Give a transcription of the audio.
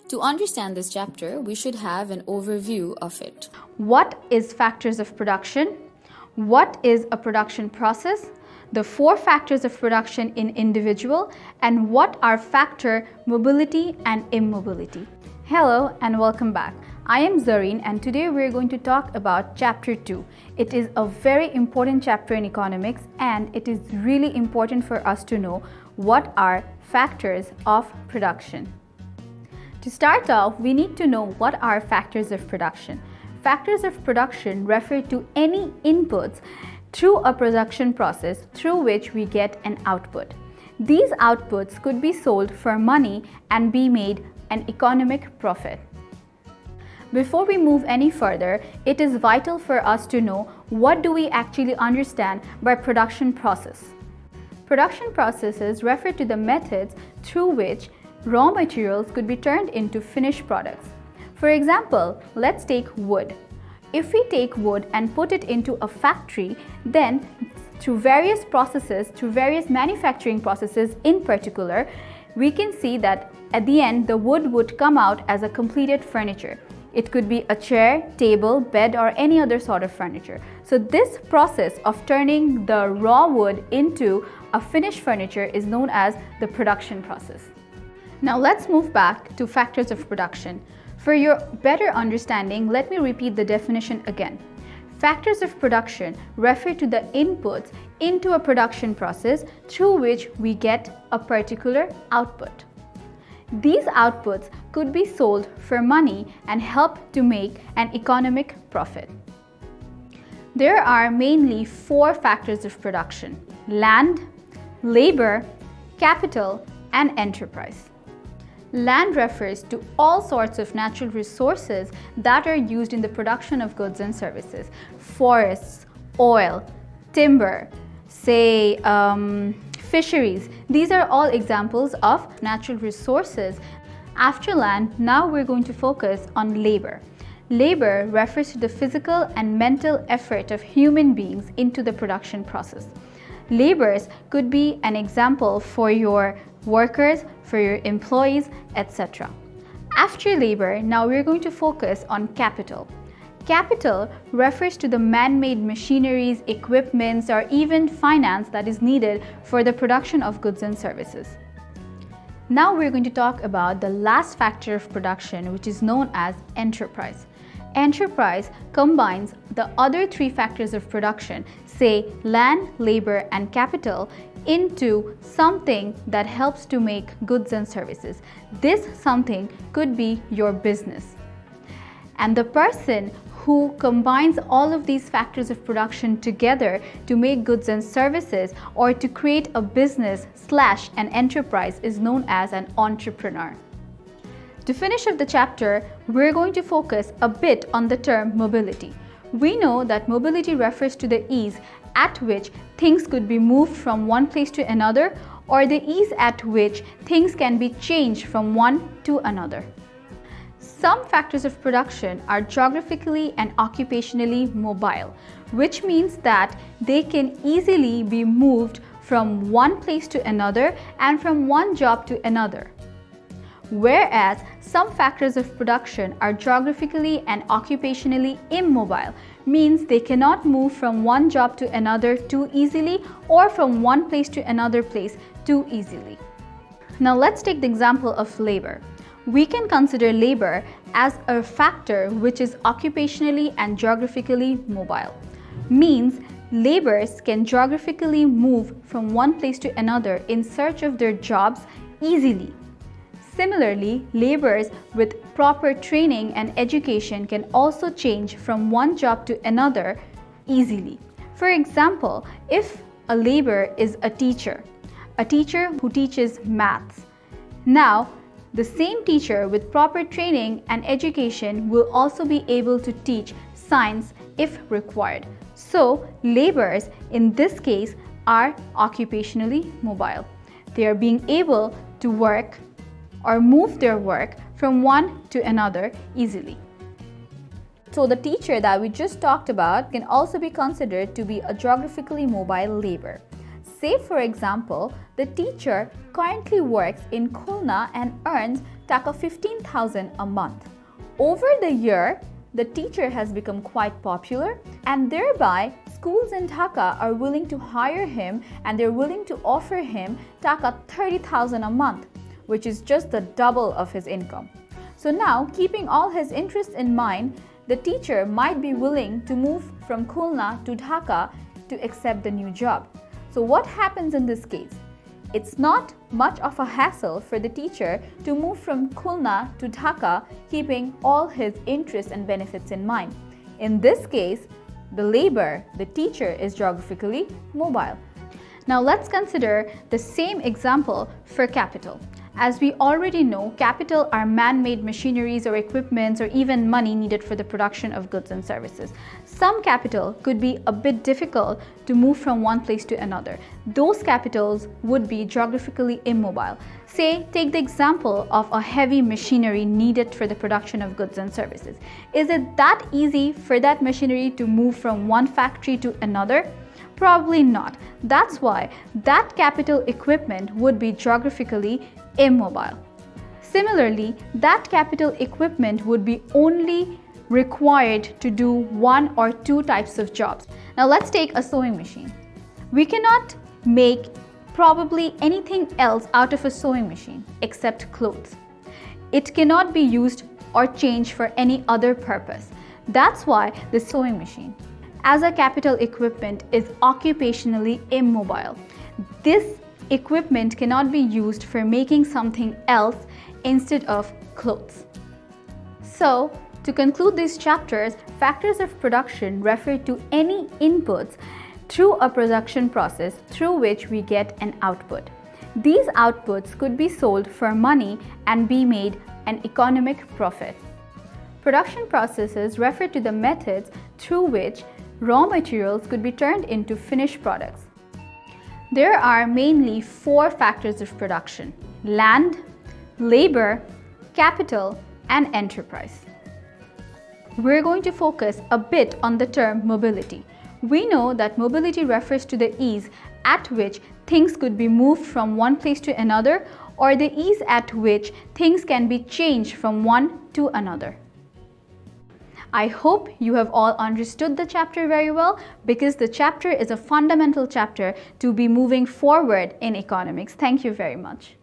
To understand this chapter, we should have an overview of it. What is factors of production? What is a production process? The 4 factors of production in individual, and what are factor mobility and immobility. Hello and welcome back. I am Zareen and today we are going to talk about chapter 2. It is a very important chapter in economics and it is really important for us to know what are factors of production. To start off, we need to know what are factors of production. Factors of production refer to any inputs through a production process through which we get an output. These outputs could be sold for money and be made an economic profit. Before we move any further, it is vital for us to know what do we actually understand by production process. Production processes refer to the methods through which raw materials could be turned into finished products. For example, let's take wood. If we take wood and put it into a factory, then through various processes, through various manufacturing processes in particular, we can see that at the end the wood would come out as a completed furniture. It could be a chair, table, bed, or any other sort of furniture. So this process of turning the raw wood into a finished furniture is known as the production process. Now let's move back to factors of production. For your better understanding, let me repeat the definition again. Factors of production refer to the inputs into a production process through which we get a particular output. These outputs could be sold for money and help to make an economic profit. There are mainly 4 factors of production: land, labor, capital, and enterprise. Land refers to all sorts of natural resources that are used in the production of goods and services. Forests, oil, timber, fisheries. These are all examples of natural resources. After land, now we're going to focus on labor. Labor refers to the physical and mental effort of human beings into the production process. Laborers could be an example for your workers, for your employees, etc. After labor, now we're going to focus on capital. Capital refers to the man-made machineries, equipments, or even finance that is needed for the production of goods and services. Now we're going to talk about the last factor of production, which is known as enterprise. Enterprise combines the other 3 factors of production, say land, labor, and capital, into something that helps to make goods and services. This something could be your business. And the person who combines all of these factors of production together to make goods and services or to create a business / an enterprise is known as an entrepreneur. To finish up the chapter, we're going to focus a bit on the term mobility. We know that mobility refers to the ease at which things could be moved from one place to another, or the ease at which things can be changed from one to another. Some factors of production are geographically and occupationally mobile, which means that they can easily be moved from one place to another and from one job to another. Whereas some factors of production are geographically and occupationally immobile, means they cannot move from one job to another too easily or from one place to another place too easily. Now let's take the example of labor. We can consider labor as a factor which is occupationally and geographically mobile. Means laborers can geographically move from one place to another in search of their jobs easily. Similarly, laborers with proper training and education can also change from one job to another easily. For example, if a laborer is a teacher who teaches maths, now the same teacher with proper training and education will also be able to teach science if required. So, laborers in this case are occupationally mobile. They are being able to work or move their work from one to another easily. So the teacher that we just talked about can also be considered to be a geographically mobile laborer. Say for example, the teacher currently works in Khulna and earns Taka 15,000 a month. Over the year, the teacher has become quite popular, and thereby schools in Dhaka are willing to hire him, and they're willing to offer him Taka 30,000 a month, which is just the double of his income. So now, keeping all his interests in mind, the teacher might be willing to move from Khulna to Dhaka to accept the new job. So what happens in this case? It's not much of a hassle for the teacher to move from Khulna to Dhaka, keeping all his interests and benefits in mind. In this case, the labor, the teacher, is geographically mobile. Now let's consider the same example for capital. As we already know, capital are man-made machineries or equipments or even money needed for the production of goods and services. Some capital could be a bit difficult to move from one place to another. Those capitals would be geographically immobile. Say, take the example of a heavy machinery needed for the production of goods and services. Is it that easy for that machinery to move from one factory to another? Probably not. That's why that capital equipment would be geographically immobile. Similarly, that capital equipment would be only required to do one or two types of jobs. Now let's take a sewing machine. We cannot make probably anything else out of a sewing machine except clothes. It cannot be used or changed for any other purpose. That's why the sewing machine, as a capital equipment, is occupationally immobile. This equipment cannot be used for making something else instead of clothes. So, to conclude these chapters, factors of production refer to any inputs through a production process through which we get an output. These outputs could be sold for money and be made an economic profit. Production processes refer to the methods through which raw materials could be turned into finished products. There are mainly four factors of production: land, labor, capital, and enterprise. We're going to focus a bit on the term mobility. We know that mobility refers to the ease at which things could be moved from one place to another, or the ease at which things can be changed from one to another. I hope you have all understood the chapter very well, because the chapter is a fundamental chapter to be moving forward in economics. Thank you very much.